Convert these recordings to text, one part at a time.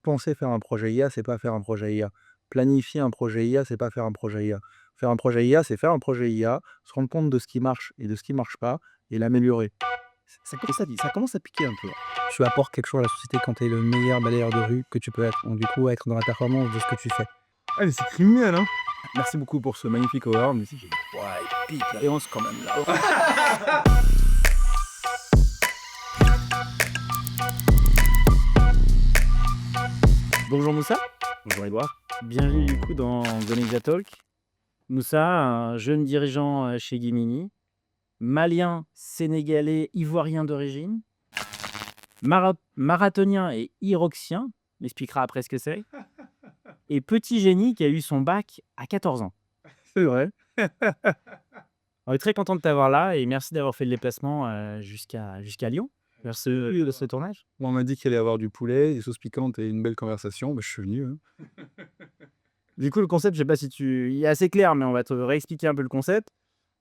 Penser faire un projet IA, c'est pas faire un projet IA. Planifier un projet IA, c'est pas faire un projet IA. Faire un projet IA, c'est faire un projet IA, se rendre compte de ce qui marche et de ce qui marche pas et l'améliorer. Ça commence à piquer un peu, là. Tu apportes quelque chose à la société quand tu es le meilleur balayeur de rue que tu peux être. Donc du coup, être dans la performance de ce que tu fais. Ah, mais c'est criminel, hein. Merci beaucoup pour ce magnifique award, mais ouais, il pique la léance quand même là. Bonjour Moussa, Bonjour Edouard. bienvenue du coup dans The Ninja Talk. Moussa, un jeune dirigeant chez Gemini, malien, sénégalais, ivoirien d'origine, marathonien et iroxien, m'expliquera après ce que c'est, et petit génie qui a eu son bac à 14 ans. C'est vrai. On est très content de t'avoir là et merci d'avoir fait le déplacement jusqu'à Lyon, vers ce tournage. On m'a dit qu'il allait y avoir du poulet, des sauces piquantes et une belle conversation. Bah, je suis venu, hein. Du coup, le concept, je sais pas si il est assez clair, mais on va te réexpliquer un peu le concept.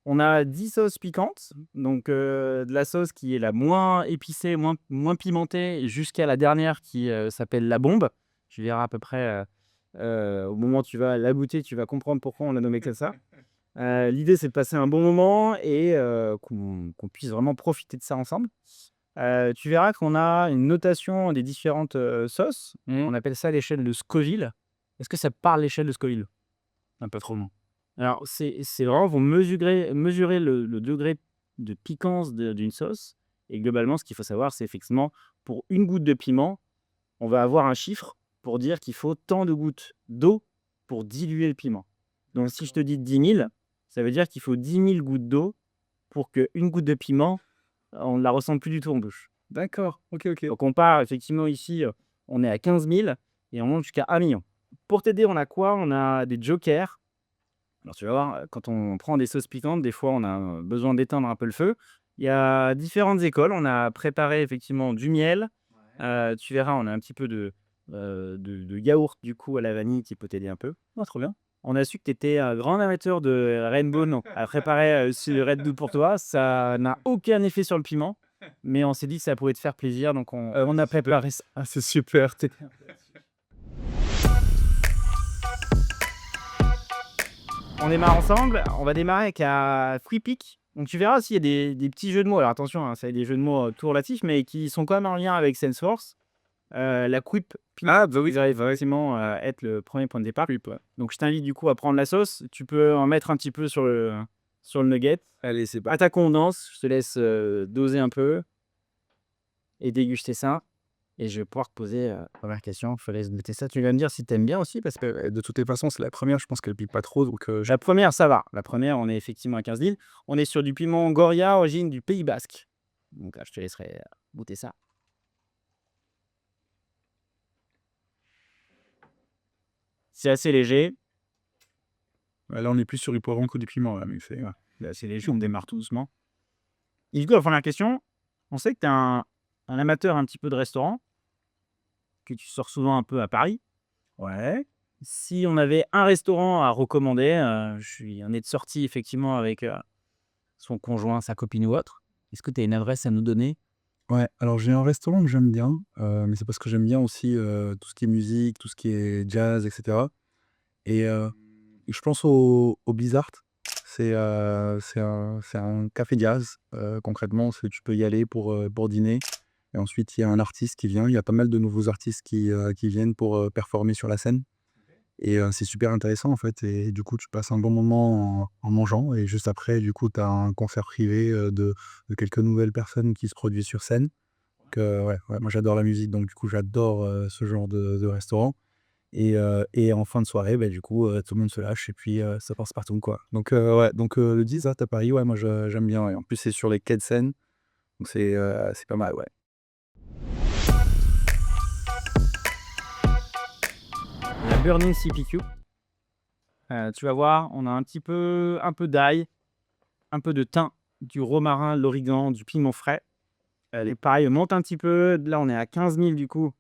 On a 10 sauces piquantes, donc de la sauce qui est la moins épicée, moins pimentée, jusqu'à la dernière qui s'appelle la bombe. Tu verras à peu près au moment où tu vas la goûter, tu vas comprendre pourquoi on l'a nommé comme ça. L'idée, c'est de passer un bon moment et qu'on puisse vraiment profiter de ça ensemble. Tu verras qu'on a une notation des différentes sauces. On appelle ça l'échelle de Scoville. Est-ce que ça te parle, l'échelle de Scoville? Un peu trop long. Alors, c'est vraiment, vous mesurer le degré de piquance d'une sauce. Et globalement, ce qu'il faut savoir, c'est effectivement, pour une goutte de piment, on va avoir un chiffre pour dire qu'il faut tant de gouttes d'eau pour diluer le piment. Donc, si je te dis 10 000, ça veut dire qu'il faut 10 000 gouttes d'eau pour qu'une goutte de piment, on ne la ressente plus du tout en bouche. D'accord, OK, OK. Donc, on part effectivement ici, on est à 15 000 et on monte jusqu'à 1 million. Pour t'aider, on a quoi? On a des jokers. Alors tu vas voir, quand on prend des sauces piquantes, des fois, on a, besoin d'éteindre un peu le feu. Il y a différentes écoles. On a préparé effectivement du miel. Tu verras, on a un petit peu de yaourt, du coup, à la vanille qui peut t'aider un peu. Oh, trop bien. On a su que tu étais un grand amateur de Rainbow, donc à préparer, aussi le Red Bull pour toi. Ça n'a aucun effet sur le piment, mais on s'est dit que ça pourrait te faire plaisir, donc on a préparé ça. Ah, c'est super. On démarre ensemble. On va démarrer avec un Free Pick. Donc tu verras s'il y a des petits jeux de mots. Alors attention, hein, ça a des jeux de mots tout relatifs, mais qui sont quand même en lien avec Salesforce. La Quip Pick Ah, bah oui, va bah oui. effectivement être le premier point de départ. Donc je t'invite du coup à prendre la sauce. Tu peux en mettre un petit peu sur le nugget. Allez, c'est À parti. ta convenance, je te laisse doser un peu et déguster ça. Et je vais pouvoir te poser la première question. Je te laisse noter ça. Tu vas me dire si tu aimes bien aussi, parce que De toutes les façons, c'est la première, je pense qu'elle pique pas trop, donc je la première, ça va. La première, on est effectivement à 15 000. On est sur du piment Goria, origine du Pays Basque. Donc là, je te laisserai goûter ça. C'est assez léger. ouais, là, on est plus sur du poivron que du piment, là, mais C'est assez léger, on démarre tout doucement. Et du coup, la première question, on sait que tu es un amateur un petit peu de restaurant, que tu sors souvent un peu à Paris. ouais. Si on avait un restaurant à recommander, on est de sortie effectivement avec son conjoint, sa copine ou autre. Est-ce que tu as une adresse à nous donner? Ouais, alors j'ai un restaurant que j'aime bien, mais c'est parce que j'aime bien aussi, tout ce qui est musique, tout ce qui est jazz et cetera et je pense au Blizzard. C'est un café jazz, concrètement, c'est tu peux y aller pour dîner et ensuite il y a un artiste qui vient. Il y a pas mal de nouveaux artistes qui viennent pour, performer sur la scène et c'est super intéressant, en fait et du coup, tu passes un bon moment en mangeant et juste après, du coup, tu as un concert privé, de quelques nouvelles personnes qui se produisent sur scène. Ouais, ouais, moi j'adore la musique, donc du coup j'adore, ce genre de restaurant et en fin de soirée, bah, du coup, tout le monde se lâche et puis, ça passe partout, quoi. Donc ouais, donc le 10 à Paris, ouais, moi j'aime bien, ouais. En plus, c'est sur les quais de Seine, donc c'est pas mal, ouais. La Burning CPQ. Tu vas voir, on a un peu d'ail, un peu de thym, du romarin, de l'origan, du piment frais. Elle est pareil, monte un petit peu. Là, on est à 15 000 du coup,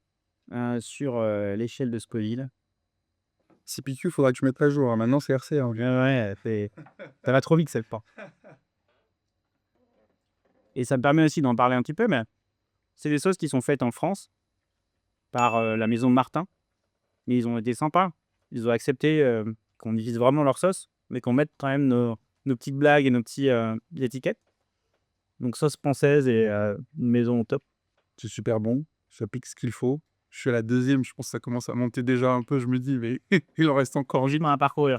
sur l'échelle de Scoville. CPQ, faudra que tu mettes à jour, hein. Maintenant c'est RC, hein. Ouais, ouais, ça va trop vite cette fois. Et ça me permet aussi d'en parler un petit peu, mais c'est des sauces qui sont faites en France. par la maison Martin. Mais ils ont été sympas. Ils ont accepté qu'on utilise vraiment leur sauce, mais qu'on mette quand même nos petites blagues et nos petits étiquettes. Donc sauce française et une maison au top. C'est super bon, ça pique ce qu'il faut. Je suis à la deuxième, je pense que ça commence à monter déjà un peu. Je me dis, mais il en reste encore. J'ai à parcourir.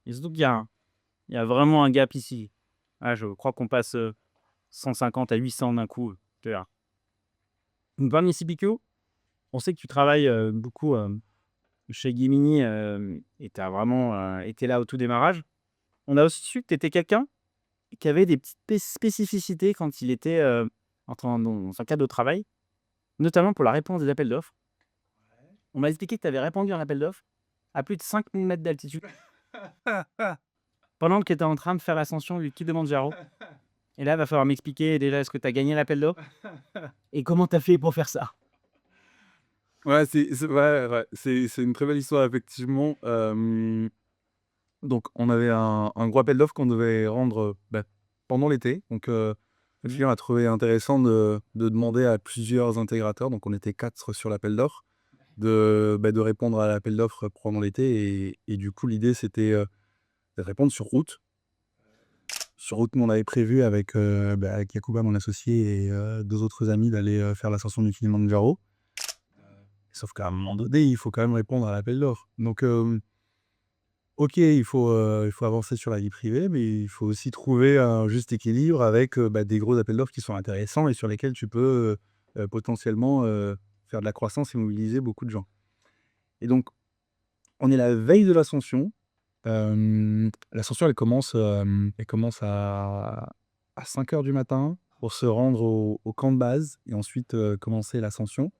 Et surtout qu'il y a vraiment un gap ici. Ah, je crois qu'on passe 150 à 800 d'un coup. Tu vois. Donc, parmi CPQ, on sait que tu travailles beaucoup chez Gimini et tu as vraiment été là au tout démarrage. On a aussi su que tu étais quelqu'un qui avait des petites spécificités quand il était dans son cadre de travail, notamment pour la réponse des appels d'offres. On m'a expliqué que tu avais répondu à un appel d'offres à plus de 5000 mètres d'altitude pendant que tu étais en train de faire l'ascension du Kilimanjaro. Et là, il va falloir m'expliquer déjà, est-ce que tu as gagné l'appel d'offres et comment tu as fait pour faire ça? Ouais, ouais, c'est une très belle histoire, effectivement. Donc, on avait un gros appel d'offres qu'on devait rendre pendant l'été. Donc, le client a trouvé intéressant de demander à plusieurs intégrateurs, donc on était 4 sur l'appel d'offres, de répondre à l'appel d'offres pendant l'été. Et du coup, l'idée, c'était de répondre sur route. Sur route, nous, on avait prévu avec Yacouba, mon associé, et 2 autres amis d'aller faire l'ascension du Kilimanjaro. Sauf qu'à un moment donné, il faut quand même répondre à l'appel d'offres. Donc, OK, il faut avancer sur la vie privée, mais il faut aussi trouver un juste équilibre avec des gros appels d'offres qui sont intéressants et sur lesquels tu peux potentiellement faire de la croissance et mobiliser beaucoup de gens. Et donc, on est la veille de l'ascension. L'ascension, elle commence à 5 heures du matin pour se rendre au camp de base et ensuite commencer l'ascension.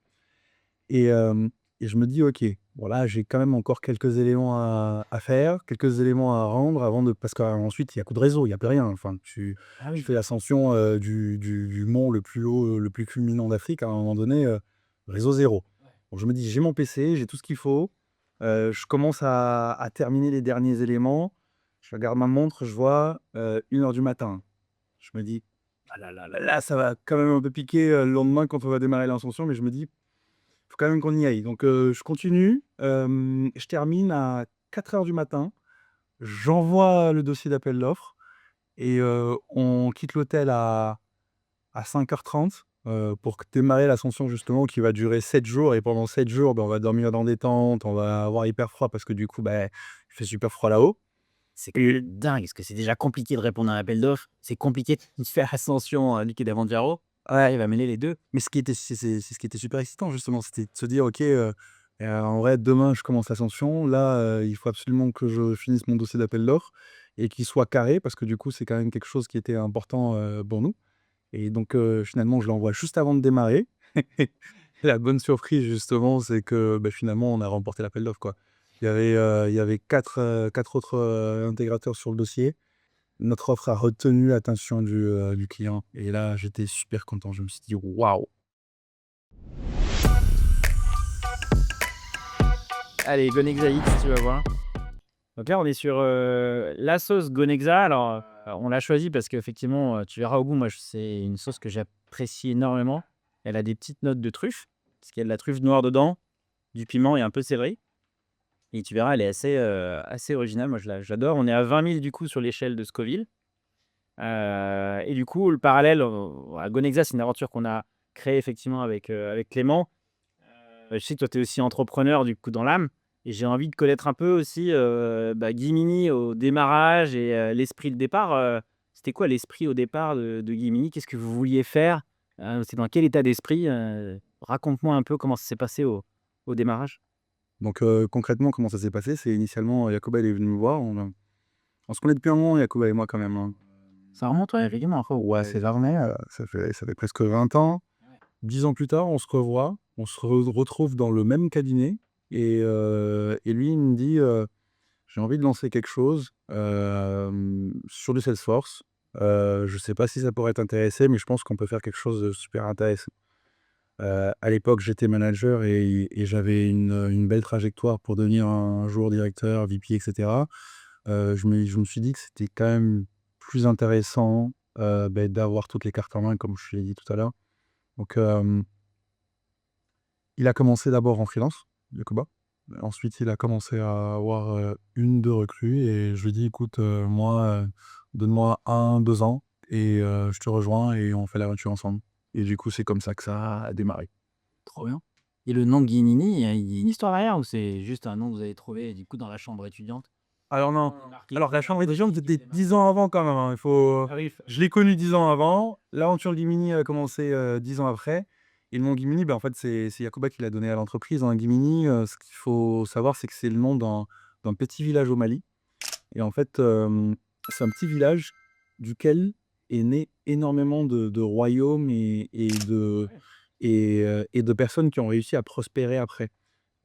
Et, et je me dis, OK, bon là, j'ai quand même encore quelques éléments à faire, quelques éléments à rendre avant de. Parce qu'ensuite, il n'y a plus de réseau, il n'y a plus rien. Enfin, tu fais l'ascension du mont le plus haut, le plus culminant d'Afrique. À un moment donné, réseau zéro. Donc, je me dis, j'ai mon PC, j'ai tout ce qu'il faut. Je commence à terminer les derniers éléments. Je regarde ma montre, je vois 1 heure du matin. Je me dis, ah là, ça va quand même un peu piquer le lendemain quand on va démarrer l'ascension, mais je me dis, faut quand même qu'on y aille. Donc, je continue. Je termine à 4 heures du matin. J'envoie le dossier d'appel d'offres et on quitte l'hôtel à 5h30 pour démarrer l'ascension justement qui va durer 7 jours. Et pendant 7 jours, on va dormir dans des tentes, on va avoir hyper froid parce que du coup, il fait super froid là-haut. C'est dingue, parce que c'est déjà compliqué de répondre à un appel d'offres. C'est compliqué de faire l'ascension du Kilimanjaro. Ouais, il va mêler les deux. Mais c'est ce qui était super excitant justement, c'était de se dire: «OK, en vrai demain je commence l'ascension, là, il faut absolument que je finisse mon dossier d'appel d'offres et qu'il soit carré» parce que du coup c'est quand même quelque chose qui était important, pour nous et donc finalement je l'envoie juste avant de démarrer. La bonne surprise justement, c'est que, finalement on a remporté l'appel d'offres, quoi. Il y avait 4 autres, intégrateurs sur le dossier. Notre offre a retenu l'attention du client et là, j'étais super content. Je me suis dit: «Waouh!» Allez, Gonexa X, tu vas voir. Donc là, on est sur la sauce Gonexa. Alors, on l'a choisie parce qu'effectivement, tu verras au goût, moi, c'est une sauce que j'apprécie énormément. Elle a des petites notes de truffe, parce qu'il y a de la truffe noire dedans, du piment et un peu de céleri. Et tu verras, elle est assez originale. Moi, j'adore. On est à 20 000 du coup sur l'échelle de Scoville. Et du coup, le parallèle à Gonexa, c'est une aventure qu'on a créée effectivement avec Clément. Je sais que toi, tu es aussi entrepreneur du coup dans l'âme. Et j'ai envie de connaître un peu aussi Gimini au démarrage et l'esprit de départ. C'était quoi l'esprit au départ de Gimini? Qu'est-ce que vous vouliez faire? C'est dans quel état d'esprit? Raconte-moi un peu comment ça s'est passé au démarrage. Donc concrètement, comment ça s'est passé? C'est initialement, Yacouba, il est venu me voir. On se connaît depuis un moment, Yacouba et moi, quand même, hein. Ça remonte, ouais, effectivement. Ouais, c'est jamais, ça fait presque 20 ans. 10 ans plus tard, on se revoit, on se retrouve dans le même cabinet et lui, il me dit, «J'ai envie de lancer quelque chose, sur du Salesforce. Je sais pas si ça pourrait t'intéresser, mais je pense qu'on peut faire quelque chose de super intéressant». À l'époque, j'étais manager et j'avais une belle trajectoire pour devenir un jour directeur, VP et cetera. Je me suis dit que c'était quand même plus intéressant, d'avoir toutes les cartes en main comme je te l'ai dit tout à l'heure. Donc il a commencé d'abord en freelance, Jacoba. Ensuite, il a commencé à avoir 1-2 recrues et je lui ai dit: «Écoute, moi, donne-moi 1-2 ans et je te rejoins et on fait l'aventure ensemble». Et du coup, c'est comme ça que ça a démarré. Trop bien. Et le nom de Guimini, il y a une histoire derrière ou c'est juste un nom que vous avez trouvé du coup dans la chambre étudiante? Alors non, Marqué alors la chambre étudiante, c'était 10 ans avant quand même, hein, Ah oui, je l'ai connu 10 ans avant, l'aventure Gimini a commencé 10 ans après et le nom Gimini, en fait, c'est Jacoba qui l'a donné à l'entreprise, hein. Gimini, ce qu'il faut savoir, c'est que c'est le nom d'un petit village au Mali et en fait, c'est un petit village duquel est né énormément de royaumes et de personnes qui ont réussi à prospérer après.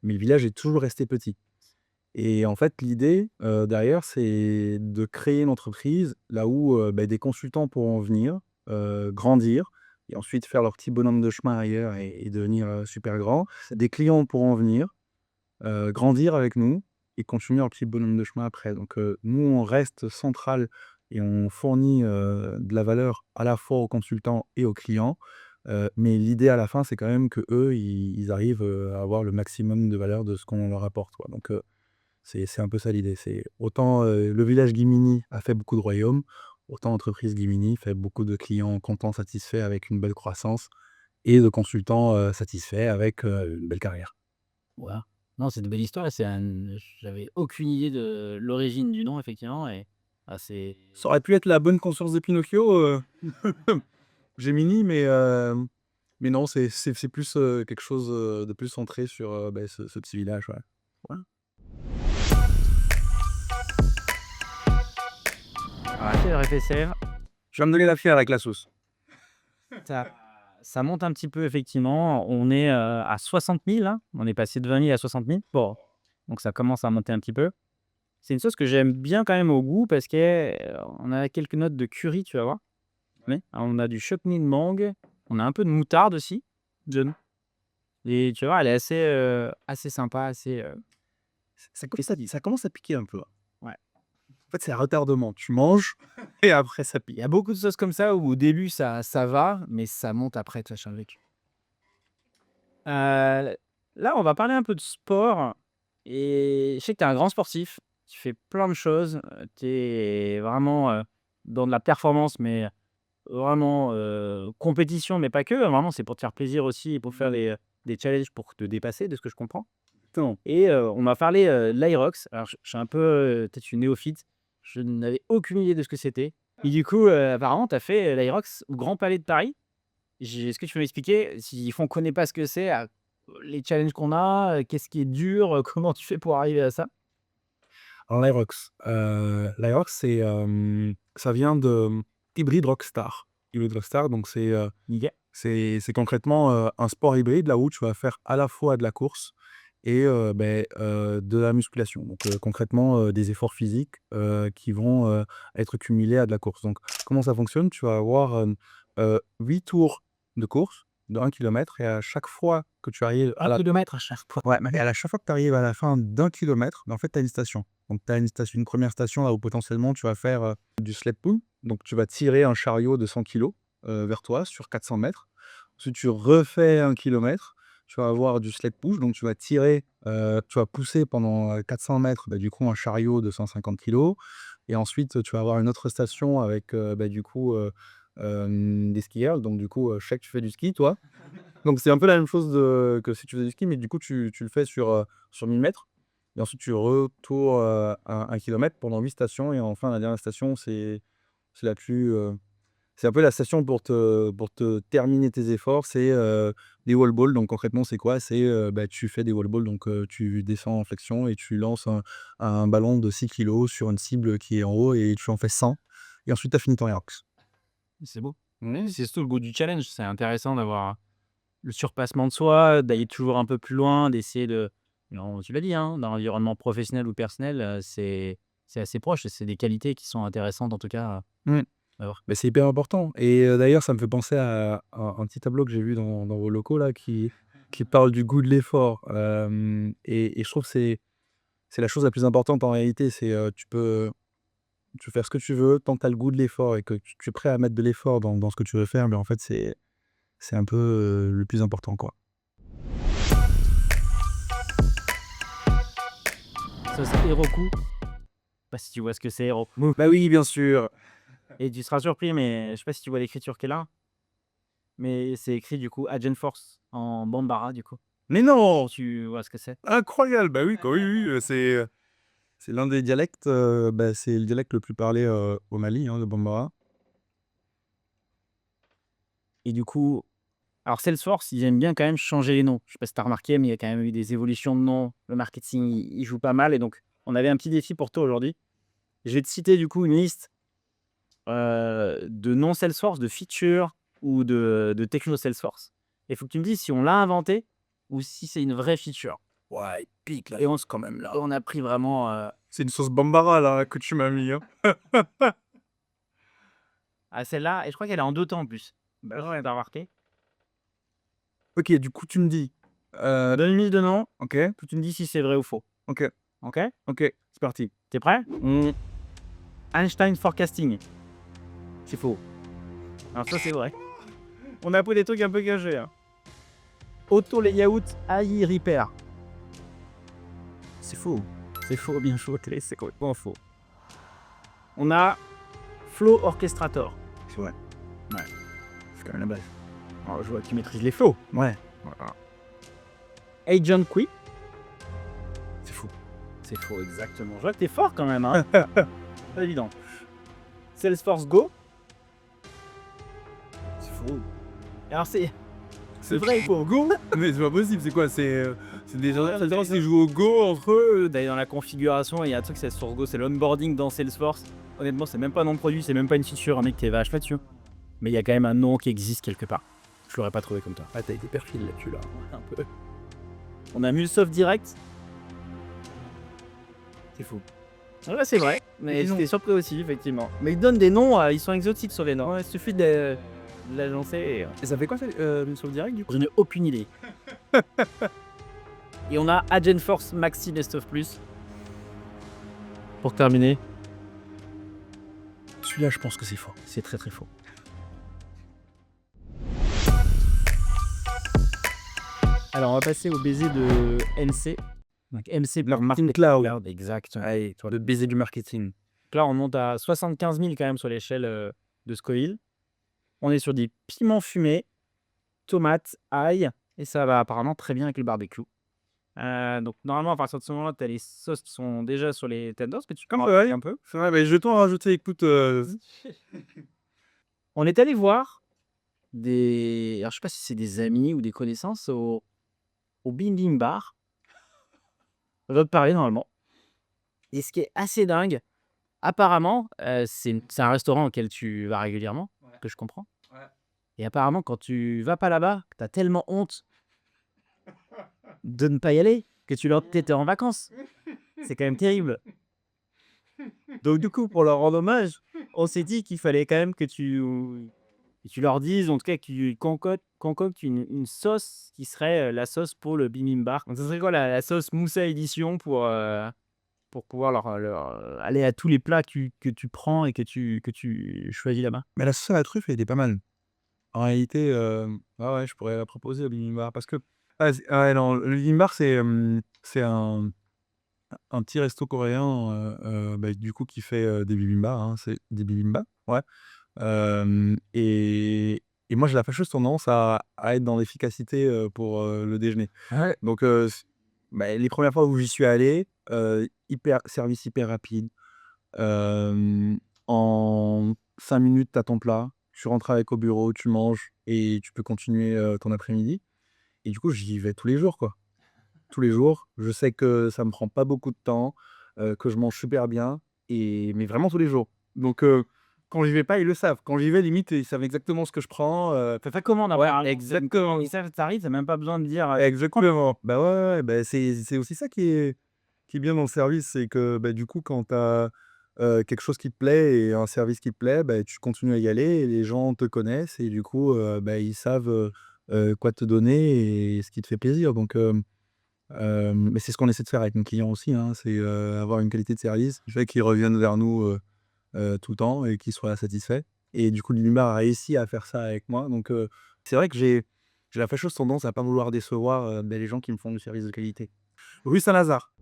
Mais le village est toujours resté petit. Et en fait, l'idée, derrière, c'est de créer une entreprise là où, des consultants pourront venir, grandir et ensuite faire leur petit bonhomme de chemin ailleurs et devenir, super grands. Des clients pourront venir, grandir avec nous et continuer leur petit bonhomme de chemin après. Donc, nous, on reste central et on fournit, de la valeur à la fois aux consultants et aux clients, mais l'idée à la fin, c'est quand même qu'eux, ils arrivent, à avoir le maximum de valeur de ce qu'on leur apporte, quoi. Donc, c'est un peu ça l'idée. C'est autant, le village Gimini a fait beaucoup de royaumes, autant l'entreprise Gimini fait beaucoup de clients contents, satisfaits avec une belle croissance et de consultants, satisfaits avec, une belle carrière. ouais. Non, c'est une belle histoire et j'avais aucune idée de l'origine du nom effectivement et c'est Ça aurait pu être la bonne conscience de Pinocchio, Gemini, mais non, c'est plus, quelque chose, de plus centré sur, ce petit village, ouais. Ouais. arrêtez le réfécère. Tu vas me donner la fière avec la sauce. Ça ça monte un petit peu effectivement. On est, à 60 000 là. On est passé de 20 000 à 60 000. Bon, donc ça commence à monter un petit peu. C'est une sauce que j'aime bien quand même au goût parce qu'on a quelques notes de curry, tu vas voir. Oui. On a du chutney de mangue, on a un peu de moutarde aussi, jaune. Et tu vois, elle est assez sympa, Ça commence à piquer un peu, hein. ouais. En fait, c'est un retardement. Tu manges et après ça Il pique. y a beaucoup de sauces comme ça où au début ça va, mais ça monte après, tu vois, avec. Là, on va parler un peu de sport et je sais que tu es un grand sportif, tu fais plein de choses, tu es vraiment, dans de la performance, mais vraiment, compétition, mais pas que, hein, vraiment c'est pour te faire plaisir aussi et pour faire des challenges pour te dépasser, de ce que je comprends. Exactement. Et on m'a parlé, l'Aerox. Alors je suis un peu, peut-être je suis néophyte, je n'avais aucune idée de ce que c'était et du coup, apparemment tu as fait, l'Aerox au Grand Palais de Paris. Est-ce que tu peux m'expliquer, si on connaît pas ce que c'est, les challenges qu'on a, qu'est-ce qui est dur, comment tu fais pour arriver à ça? Alors l'Aerox, ça vient de Hybrid Rockstar. Hybrid Rockstar, donc Nickel. c'est concrètement, un sport hybride là où tu vas faire à la fois de la course et de la musculation. Donc concrètement, des efforts physiques, qui vont, être cumulés à de la course. Donc comment ça fonctionne? Tu vas avoir, 8 tours de course de 1 kilomètre et à chaque fois que tu arrives à 1 la kilomètre à chaque fois. ouais, mais à chaque fois que tu arrives à la fin d'1 kilomètre, en fait, tu as une station. Donc tu as une 1re station là où potentiellement tu vas faire, du sled pull. Donc tu vas tirer un chariot de 100 kilogrammes vers toi sur 400 mètres. Ensuite tu refais 1 kilomètre, tu vas avoir du sled push, donc tu vas tirer, tu vas pousser pendant, 400 mètres, du coup un chariot de 150 kilogrammes et ensuite, tu vas avoir une autre station avec, des skieurs. Donc du coup, je sais que tu fais du ski toi. Donc c'est un peu la même chose que si tu faisais du ski, mais du coup tu le fais sur 1000 mètres et ensuite tu retours, 1 kilomètre pendant 8 stations et enfin la dernière station c'est la plus, c'est un peu la station pour te terminer tes efforts, c'est, des wall balls. Donc concrètement c'est quoi? C'est, tu fais des wall balls, donc tu descends en flexion et tu lances un ballon de 6 kilogrammes sur une cible qui est en haut et tu en fais 100 et ensuite tu as fini ton aerox. C'est beau. Oui, c'est surtout le goût du challenge. C'est intéressant d'avoir le surpassement de soi, d'aller toujours un peu plus loin, d'essayer de non, tu l'as dit, hein, dans l'environnement professionnel ou personnel, c'est assez proche et c'est des qualités qui sont intéressantes en tout cas, Mmh. à avoir. Mais c'est hyper important et d'ailleurs ça me fait penser à un petit tableau que j'ai vu dans vos locaux là qui parle du goût de l'effort, et je trouve que c'est la chose la plus importante en réalité. C'est, tu peux faire ce que tu veux tant que tu as le goût de l'effort et que tu es prêt à mettre de l'effort dans ce que tu veux faire, mais en fait c'est un peu, le plus important, quoi. sauce Heroku. Je sais pas si tu vois ce que c'est, Heroku. Bah oui, bien sûr. Et tu seras surpris, mais je sais pas si tu vois l'écriture qu'elle a. Mais c'est écrit du coup Agent Force en Bambara du coup. Mais non! Tu vois ce que c'est? Incroyable! Bah oui, quoi, oui, oui, c'est l'un des dialectes, c'est le dialecte le plus parlé, au Mali, hein, le Bambara. Et du coup, alors Salesforce, ils aiment bien quand même changer les noms. Je sais pas si tu as remarqué, mais il y a quand même eu des évolutions de noms. Le marketing, il joue pas mal. Et donc, on avait un petit défi pour toi aujourd'hui. Je vais te citer du coup une liste de noms Salesforce, de features ou de techno Salesforce. Et il faut que tu me dises si on l'a inventé ou si c'est une vraie feature. Ouais, il pique la Et sauce quand même, là. on a pris vraiment... C'est une sauce Bambara, là, que tu m'as mis, hein. à celle-là, et je crois qu'elle est en 2 temps en plus. Bah, ouais, t'as remarqué. OK, du coup, tu me dis, Donne une liste de noms, OK, puis tu me dis si c'est vrai ou faux. OK, Ok? OK, c'est parti. T'es prêt? Einstein Forecasting. C'est faux. Alors ça, c'est vrai. On a pris des trucs un peu cachés. Hein. Auto Layout AI Repair. C'est faux. C'est faux, bien chaud, c'est complètement faux. On a Flow Orchestrator. C'est vrai. Ouais. C'est quand même la base. Alors, je vois que tu maîtrises les flows. Ouais. Voilà. Agent Quip. C'est fou. C'est faux, exactement. Je vois que t'es fort quand même. Hein. Pas évident. Salesforce Go. C'est faux. Alors c'est vrai ou faux? Go? Mais c'est pas possible, c'est quoi? C'est des gens qui jouent au Go entre eux. D'aller dans la configuration, il y a un truc, c'est Salesforce Go, c'est l'onboarding dans Salesforce. Honnêtement, c'est même pas un nom de produit, c'est même pas une feature, un mec qui est vache là-dessus. Mais il y a quand même un nom qui existe quelque part. Je l'aurais pas trouvé comme toi. Ah, t'as été perfide là-dessus, là. Un peu. On a Mulsoft Direct. C'est fou. Ouais, c'est vrai, mais Dis donc. j'étais surpris aussi, effectivement. Mais ils donnent des noms, ils sont exotiques sur les noms. Ouais, il suffit de l'agencer. Et ça fait quoi, Mulsoft Direct, du coup? Je n'ai aucune idée. Et on a Agent Force Maxi Best of Plus. Pour terminer, Celui-là, je pense que c'est faux. c'est très très faux. Alors, on va passer au baiser de MC. Donc, MC Leur Marketing Cloud. Exact. Allez, toi, le baiser du marketing. Donc là, on monte à 75 000 quand même sur l'échelle de Scoville. On est sur des piments fumés, tomates, ail, et ça va apparemment très bien avec le barbecue. Donc normalement, à partir de ce moment-là, tu as les sauces qui sont déjà sur les tenders, mais tu Comme peux ouais. un peu. C'est vrai, mais je vais t'en rajouter, écoute. On est allé voir des... Alors, je sais pas si c'est des amis ou des connaissances au Bim Bim Bar. On va te parler normalement. Et ce qui est assez dingue, apparemment, c'est un restaurant auquel tu vas régulièrement, que je comprends. Ouais. Et apparemment, quand tu vas pas là-bas, tu as tellement honte de ne pas y aller que tu leur t'étais en vacances. C'est quand même terrible. Donc du coup, pour leur rendre hommage, on s'est dit qu'il fallait quand même que tu leur dises, en tout cas, que tu concoctes une sauce qui serait la sauce pour le bibimbap. Donc ça serait quoi la sauce Moussa édition pour pouvoir leur aller à tous les plats que tu prends et que tu choisis là-bas. Mais la sauce à la truffe, elle était pas mal. En réalité, ouais, je pourrais la proposer au bibimbap parce que non, le bibimbap, c'est un petit resto coréen, du coup, qui fait, des bibimbap, hein, c'est des bibimbap, ouais. Et moi, j'ai la fâcheuse tendance à être dans l'efficacité, pour, le déjeuner. Ouais. Donc, les premières fois où j'y suis allé, service hyper rapide. En 5 minutes, tu as ton plat. Tu rentres avec au bureau, tu manges et tu peux continuer, ton après-midi. Et du coup, j'y vais tous les jours, quoi. Tous les jours. Je sais que ça me prend pas beaucoup de temps, que je mange super bien mais vraiment tous les jours. Donc, quand j'y vais pas, ils le savent. Quand j'y vais, limite, ils savent exactement ce que je prends, Ça commande ouais, apparemment. exactement. Et ça t'arrive, t'as même pas besoin de dire. Exactement. Bah, ouais, bah, c'est aussi ça qui est bien dans le service, c'est que, du coup, quand tu as, quelque chose qui te plaît et un service qui te plaît, tu continues à y aller et les gens te connaissent et du coup, ils savent, quoi te donner et ce qui te fait plaisir. Donc, mais c'est ce qu'on essaie de faire avec nos clients aussi, hein, c'est, avoir une qualité de service qui fait qu'ils reviennent vers nous, tout le temps et qu'ils soient satisfaits. Et du coup, Lumar a réussi à faire ça avec moi. Donc, c'est vrai que j'ai la fâcheuse tendance à pas vouloir décevoir, les gens qui me font du service de qualité. Rue Saint-Lazare.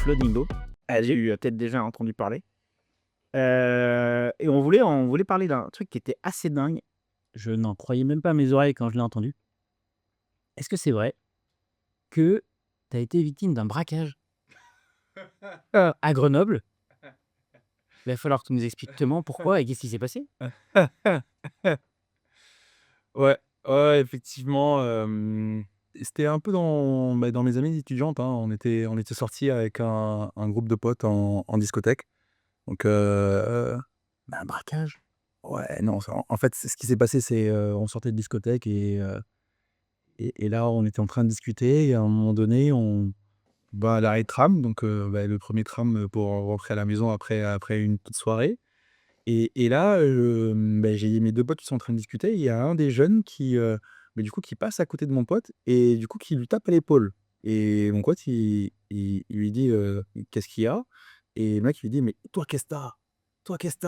Flowingo. Tu as peut-être déjà entendu parler. Et on voulait parler d'un truc qui était assez dingue. Je n'en croyais même pas mes oreilles quand je l'ai entendu. Est-ce que c'est vrai que tu as été victime d'un braquage à Grenoble? Il va falloir que tu nous expliques comment, pourquoi et qu'est-ce qui s'est passé? Ouais, ouais, effectivement, c'était un peu dans mes années étudiantes, hein. On était sortis avec un groupe de potes en discothèque. Donc, Un braquage? ouais, non, en fait, ce qui s'est passé, c'est, on sortait de discothèque et là, on était en train de discuter et à un moment donné, à l'arrêt de tram, donc, le premier tram pour rentrer à la maison après une petite soirée. Et là, j'ai mes 2 potes qui sont en train de discuter. Il y a un des jeunes du coup, qui passe à côté de mon pote et du coup, qui lui tape à l'épaule. Et mon pote, il lui dit: «Qu'est-ce qu'il y a?» Et le mec, il lui dit: «Mais toi, qu'est-ce que tu Toi, qu'est-ce que tu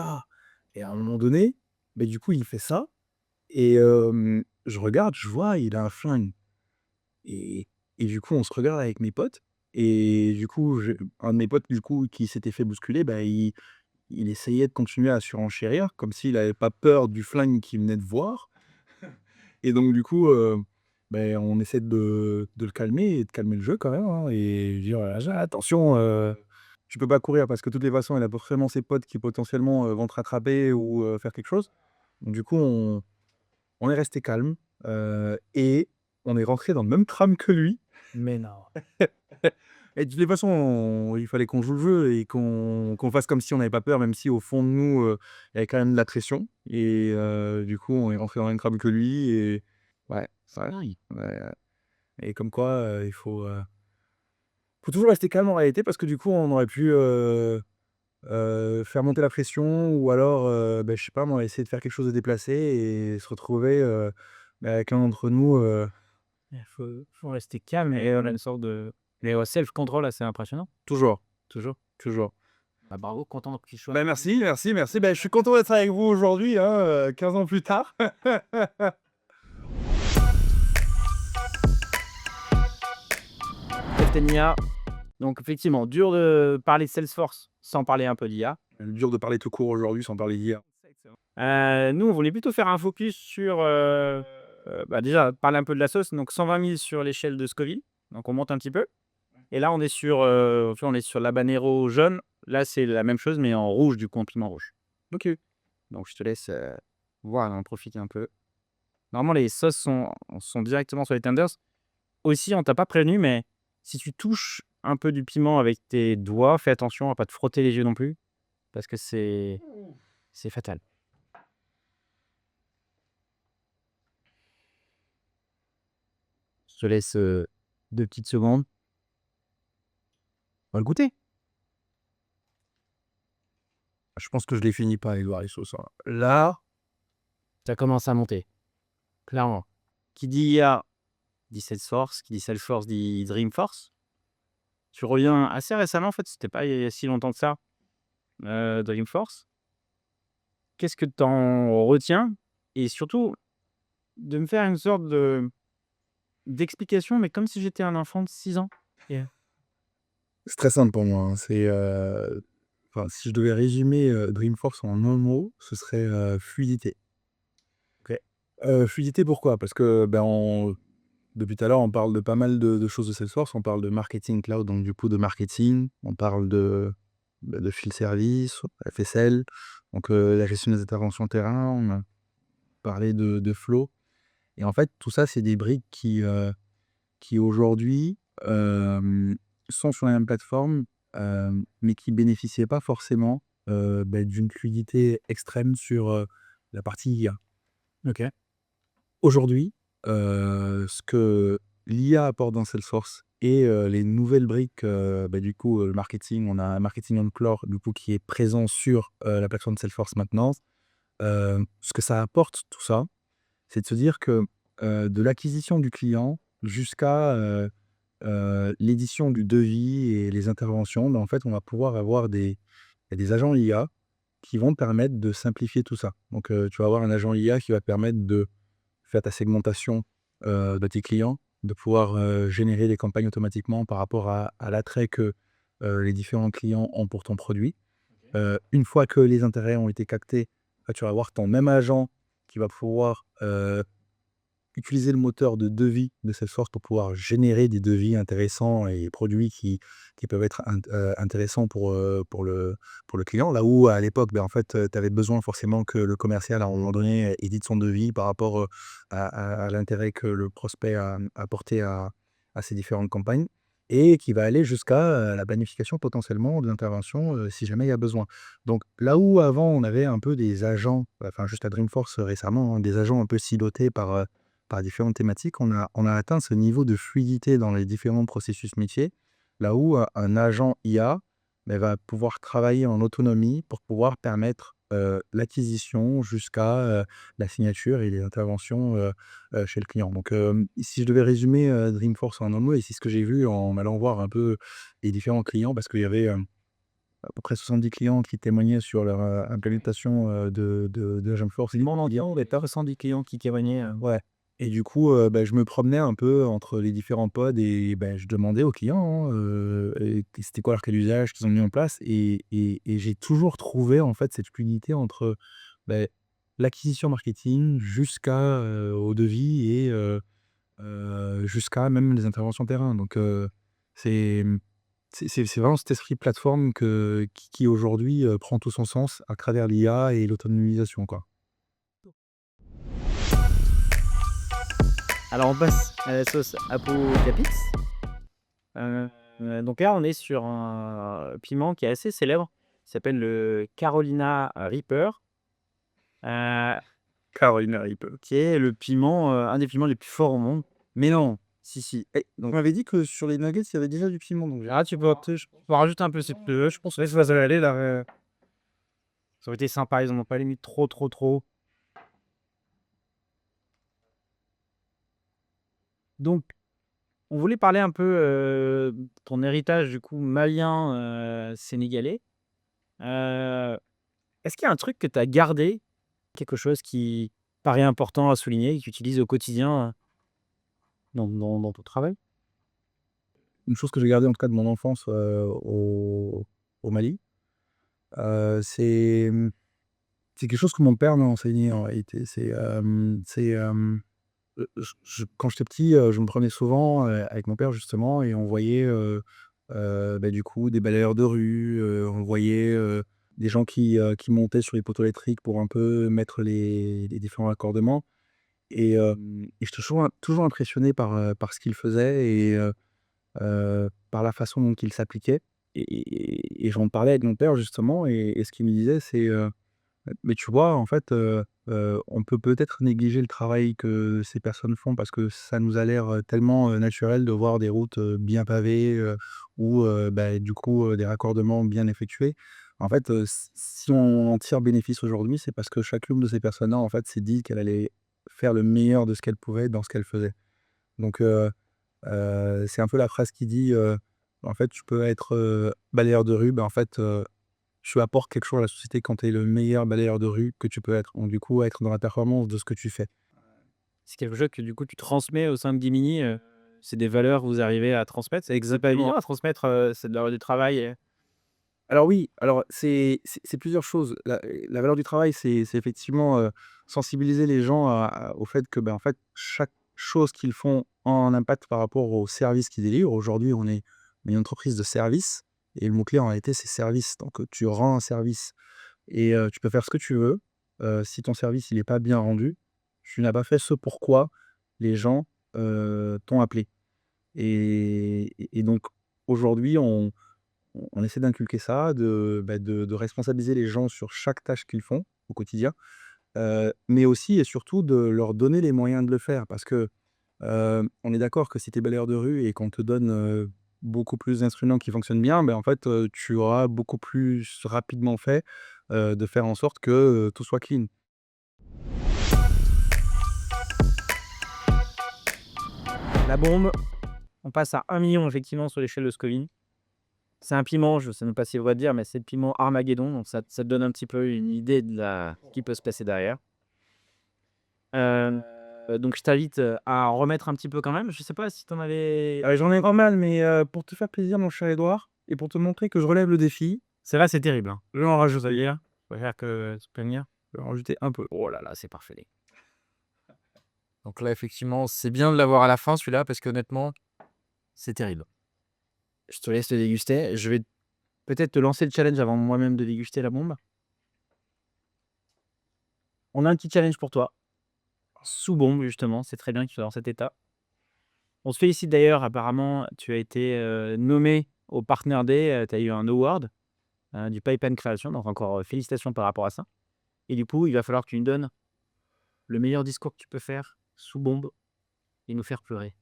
Et à un moment donné, du coup, il fait ça et je regarde, je vois, il a un flingue et du coup, on se regarde avec mes potes et du coup, un de mes potes, du coup, qui s'était fait bousculer, il essayait de continuer à surenchérir comme s'il avait pas peur du flingue qu'il venait de voir et donc du coup, on essaie de le calmer et de calmer le jeu quand même, hein et lui dire: Attention, tu peux pas courir parce que de toutes les façons, il a forcément ses potes qui potentiellement, vont te rattraper ou, faire quelque chose». Donc du coup, on est resté calme, et on est rentré dans le même tram que lui. Mais non. Et de toutes les façons, il fallait qu'on joue le jeu et qu'on fasse comme si on n'avait pas peur, même si au fond de nous, il y avait quand même de la pression et du coup, on est rentré dans le même tram que lui et ouais, ça Dingue. ouais, et comme quoi, faut toujours rester calme en réalité parce que du coup, on aurait pu, faire monter la pression ou alors, je sais pas moi, essayer de faire quelque chose de déplacé et se retrouver, avec l'un d'entre nous, Il faut rester calme et on a une sorte de self-control assez impressionnant. toujours, toujours, toujours. Bah, bravo, content qu'il soit. Merci, merci, merci. Je suis content d'être avec vous aujourd'hui, hein, 15 ans plus tard. Captain IA. Donc effectivement, dur de parler de Salesforce sans parler un peu d'IA. Dur de parler tout court aujourd'hui sans parler d'hier. Nous, on voulait plutôt faire un focus sur, déjà parler un peu de la sauce, donc 120 000 sur l'échelle de Scoville, donc on monte un petit peu et là on est sur, tu vois, on est sur l'habanero jaune. Là, c'est la même chose mais en rouge, du coup, en piment rouge. OK. Donc je te laisse, voir, en profiter un peu. Normalement, les sauces sont directement sur les tenders. Aussi, on t'a pas prévenu, mais si tu touches un peu du piment avec tes doigts, fais attention à pas te frotter les yeux non plus, parce que c'est fatal. Je te laisse, 2 petites secondes. On va le goûter. Je pense que je les finis pas, Edouard, les sauces, hein. Là, Ça commence à monter, clairement. Qui dit IA dit Salesforce, qui dit Salesforce dit Dreamforce. Tu reviens assez récemment, en fait, c'était pas il y a si longtemps que ça, Dreamforce. Qu'est-ce que tu en retiens? Et surtout, de me faire une sorte d'explication, mais comme si j'étais un enfant de 6 ans. Et c'est très simple pour moi, hein. C'est, si je devais résumer, Dreamforce en un mot, ce serait, fluidité. OK. Fluidité pourquoi? Parce que, depuis tout à l'heure, on parle de pas mal de choses de Salesforce. On parle de marketing cloud, donc du coup de marketing. On parle de field service, FSL, donc la gestion des interventions terrain. On a parlé de flow et en fait, tout ça, c'est des briques qui aujourd'hui, sont sur la même plateforme, mais qui bénéficiaient pas forcément, d'une fluidité extrême sur, la partie IA. OK. Aujourd'hui, ce que l'IA apporte dans Salesforce et les nouvelles briques, du coup, le marketing, on a un marketing on cloud, du coup, qui est présent sur, la plateforme Salesforce maintenant. Ce que ça apporte tout ça, c'est de se dire que, de l'acquisition du client jusqu'à, l'édition du devis et les interventions, en fait, on va pouvoir avoir des agents IA qui vont te permettre de simplifier tout ça. Donc, tu vas avoir un agent IA qui va te permettre de faire ta segmentation, de tes clients, de pouvoir, générer des campagnes automatiquement par rapport à l'attrait que les différents clients ont pour ton produit. Une fois que les intérêts ont été captés, tu vas avoir ton même agent qui va pouvoir utiliser le moteur de devis de Salesforce pour pouvoir générer des devis intéressants et produits qui peuvent être intéressants pour le client. Là où à l'époque, en fait, tu avais besoin forcément que le commercial, à un moment donné, édite son devis par rapport à l'intérêt que le prospect a apporté à ces différentes campagnes et qui va aller jusqu'à la planification potentiellement de l'intervention si jamais il y a besoin. Donc là où avant on avait un peu des agents, enfin juste à Dreamforce récemment, hein, des agents un peu silotés par différentes thématiques, on a atteint ce niveau de fluidité dans les différents processus métiers, là où un agent IA va pouvoir travailler en autonomie pour pouvoir permettre l'acquisition jusqu'à la signature et les interventions chez le client. Donc, si je devais résumer Dreamforce en un mot, et c'est ce que j'ai vu en allant voir un peu les différents clients, parce qu'il y avait à peu près 70 clients qui témoignaient sur leur implémentation de Dreamforce. Mon mendiant, mais pas 70 clients qui témoignaient. Ouais. Et du coup, je me promenais un peu entre les différents pods et je demandais aux clients, hein, et c'était quoi leur cas d'usage qu'ils ont mis en place et j'ai toujours trouvé en fait cette fluidité entre, beh, l'acquisition marketing jusqu'à, au devis et jusqu'à même les interventions terrain. Donc, c'est, c'est vraiment cet esprit plateforme qui aujourd'hui, prend tout son sens à travers l'IA et l'autonomisation, quoi. Alors on passe à la sauce Apocalypse. Donc là, on est sur un piment qui est assez célèbre, qui s'appelle le Carolina Reaper, Carolina Reaper. qui est le piment, un des piments les plus forts au monde. Mais non, si. On m'avait dit que sur les nuggets, il y avait déjà du piment, donc Ah, je peux rajouter un peu, je pense que ça va aller là. Ça aurait été sympa, ils en ont pas mis trop. Donc, on voulait parler un peu de ton héritage du coup malien, sénégalais. Est-ce qu'il y a un truc que tu as gardé, quelque chose qui paraît important à souligner et que tu utilises au quotidien dans ton travail? une chose que j'ai gardée en tout cas de mon enfance, au Mali, c'est quelque chose que mon père m'a enseigné en réalité. Quand j'étais petit, je me promenais souvent, avec mon père justement et on voyait, du coup des balayeurs de rue, on voyait, des gens qui montaient sur les poteaux électriques pour un peu mettre les différents raccordements et j'étais toujours impressionné par ce qu'il faisait et par la façon dont il s'appliquait et j'en parlais avec mon père justement et ce qu'il me disait c'est, «Mais tu vois en fait, on peut peut-être négliger le travail que ces personnes font parce que ça nous a l'air, tellement, naturel de voir des routes, bien pavées, ou du coup, des raccordements bien effectués. En fait, si on en tire bénéfice aujourd'hui, c'est parce que chacune de ces personnes-là en fait s'est dit qu'elle allait faire le meilleur de ce qu'elle pouvait dans ce qu'elle faisait». Donc c'est un peu la phrase qui dit, en fait, tu peux être, balayeur de rue, en fait, tu apportes quelque chose à la société quand tu es le meilleur balayeur de rue que tu peux être. Donc du coup, être dans la performance de ce que tu fais. C'est quelque chose que du coup tu transmets au sein de Gimini, c'est des valeurs que vous arrivez à transmettre? C'est pas évident à transmettre, cette valeur du travail et Alors oui, alors c'est plusieurs choses. La valeur du travail, c'est effectivement, sensibiliser les gens au fait que, en fait, chaque chose qu'ils font a un impact par rapport au service qu'ils délivrent. Aujourd'hui, on est une entreprise de service et le mot-clé en réalité, c'est service. Donc, tu rends un service et tu peux faire ce que tu veux. Si ton service, il est pas bien rendu, tu n'as pas fait ce pourquoi les gens, t'ont appelé et donc aujourd'hui, on essaie d'inculquer ça, de responsabiliser les gens sur chaque tâche qu'ils font au quotidien, mais aussi et surtout de leur donner les moyens de le faire. Parce que, on est d'accord que si tu es balayeur de rue et qu'on te donne, beaucoup plus d'instruments qui fonctionnent bien, en fait, tu auras beaucoup plus rapidement fait, de faire en sorte que, tout soit clean. la bombe, on passe à 1 million effectivement sur l'échelle de Scoville. C'est un piment, je sais même pas si on va dire, mais c'est le piment Armageddon, donc ça te donne un petit peu une idée de ce qui peut se passer derrière. Donc je t'invite, à en remettre un petit peu quand même. Je sais pas si tu en avais J'en ai pas mal, mais pour te faire plaisir, mon cher Edouard, Et pour te montrer que je relève le défi, Celle-là, c'est terrible. Hein. je vais en rajouter. C'est-à-dire, je préfère que se prévenir. Je vais en rajouter un peu. Oh là là, c'est parfait. Donc là, effectivement, c'est bien de l'avoir à la fin, celui-là, parce qu'honnêtement, c'est terrible. Je te laisse le déguster. Je vais peut-être te lancer le challenge avant moi-même de déguster la bombe. On a un petit challenge pour toi. Sous bombe, justement. C'est très bien que tu sois dans cet état. On se félicite d'ailleurs. Apparemment, tu as été nommé au Partner Day. Tu as eu un award du Pipe & Creation. Donc encore félicitations par rapport à ça. Et du coup, il va falloir que tu nous donnes le meilleur discours que tu peux faire sous bombe et nous faire pleurer.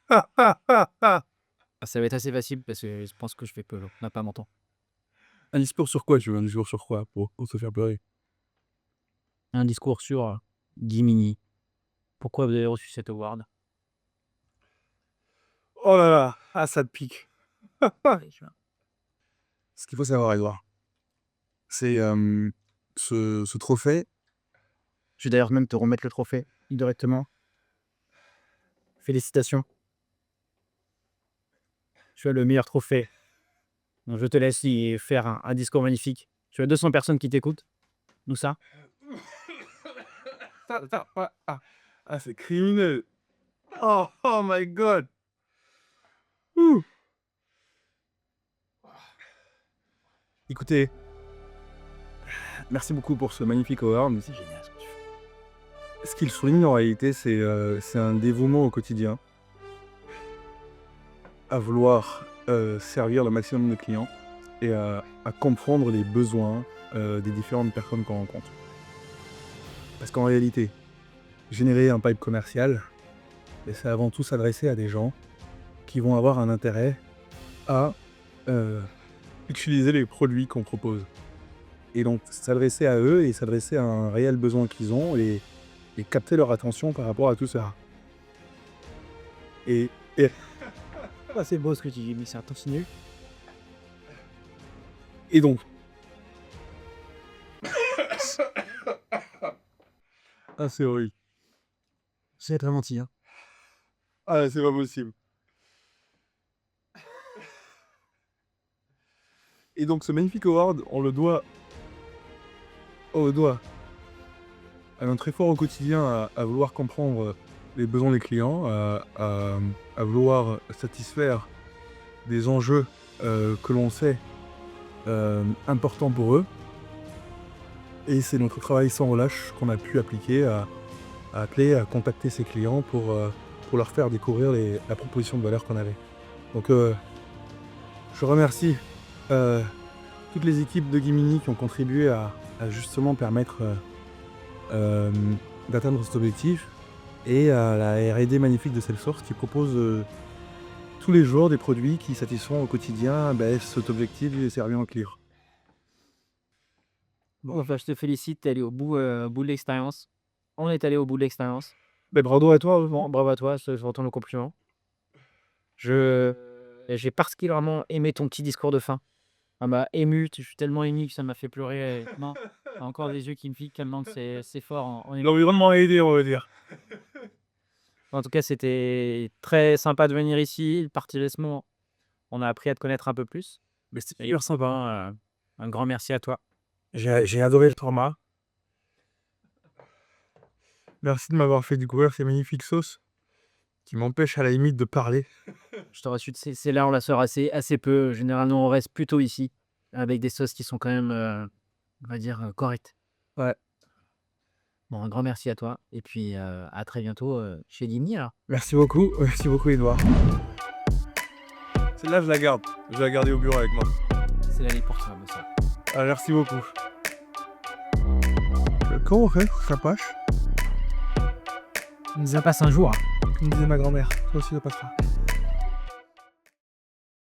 Ah, ah, ah, ah. Ça va être assez facile parce que je pense que je vais peu. On n'a pas mon temps. Un discours sur quoi? Tu veux un discours sur quoi pour se faire pleurer? Un discours sur Gimini. Pourquoi vous avez reçu cet award? Oh là là, ah ça te pique. Ce qu'il faut savoir, Edouard, c'est ce trophée. Je vais d'ailleurs même te remettre le trophée directement. Félicitations. Tu as le meilleur trophée. Donc, je te laisse y faire un discours magnifique. Tu as 200 personnes qui t'écoutent. Nous ça. Ah, c'est criminel. Oh my god. Ouh. Écoutez, merci beaucoup pour ce magnifique award. C'est génial ce que tu fais. Ce qu'il souligne en réalité, c'est un dévouement au quotidien, à vouloir servir le maximum de clients et à comprendre les besoins des différentes personnes qu'on rencontre. Parce qu'en réalité, générer un pipe commercial, c'est avant tout s'adresser à des gens qui vont avoir un intérêt à utiliser les produits qu'on propose. Et donc s'adresser à eux et s'adresser à un réel besoin qu'ils ont et capter leur attention par rapport à tout ça. Et Ah, c'est beau ce que tu dis, mais ça continue. Et donc. Ah, c'est horrible. C'est très menti. Hein. Ah, c'est pas possible. Et donc, ce magnifique award, on le doit à notre effort au quotidien à vouloir comprendre les besoins des clients, à vouloir satisfaire des enjeux que l'on sait importants pour eux. Et c'est notre travail sans relâche qu'on a pu appliquer à appeler, à contacter ces clients pour leur faire découvrir la proposition de valeur qu'on avait. Donc je remercie toutes les équipes de Gimini qui ont contribué à justement permettre d'atteindre cet objectif et à la R&D magnifique de Salesforce qui propose tous les jours des produits qui satisfont au quotidien cet objectif de servir en client. Bon, enfin, je te félicite, t'es allé au bout de l'expérience. On est allé au bout de l'expérience. Bravo à toi. Bon, bravo à toi, je retourne le compliment. J'ai particulièrement aimé ton petit discours de fin. Ça m'a ému, je suis tellement ému que ça m'a fait pleurer. Non, j'ai encore des yeux qui me piquent tellement que c'est fort. L'environnement a aidé, on va dire. En tout cas, c'était très sympa de venir ici. Le partagement, on a appris à te connaître un peu plus. Mais c'était Hyper sympa. Hein. Un grand merci à toi. J'ai adoré le format. Merci de m'avoir fait découvrir ces magnifiques sauces qui m'empêchent à la limite de parler. Je t'aurais su, c'est là on la sort assez peu. Généralement, on reste plutôt ici avec des sauces qui sont quand même, on va dire, correctes. Ouais. Bon, un grand merci à toi. Et puis, à très bientôt chez Gimini alors. Merci beaucoup Edouard. Celle-là, je la garde. Je vais la garder au bureau avec moi. C'est l'année pour toi, monsieur. Ah, merci beaucoup. Comment on fait? Ça passe? Ça passe un jour. Comme disait ma grand-mère, ça aussi ça passera.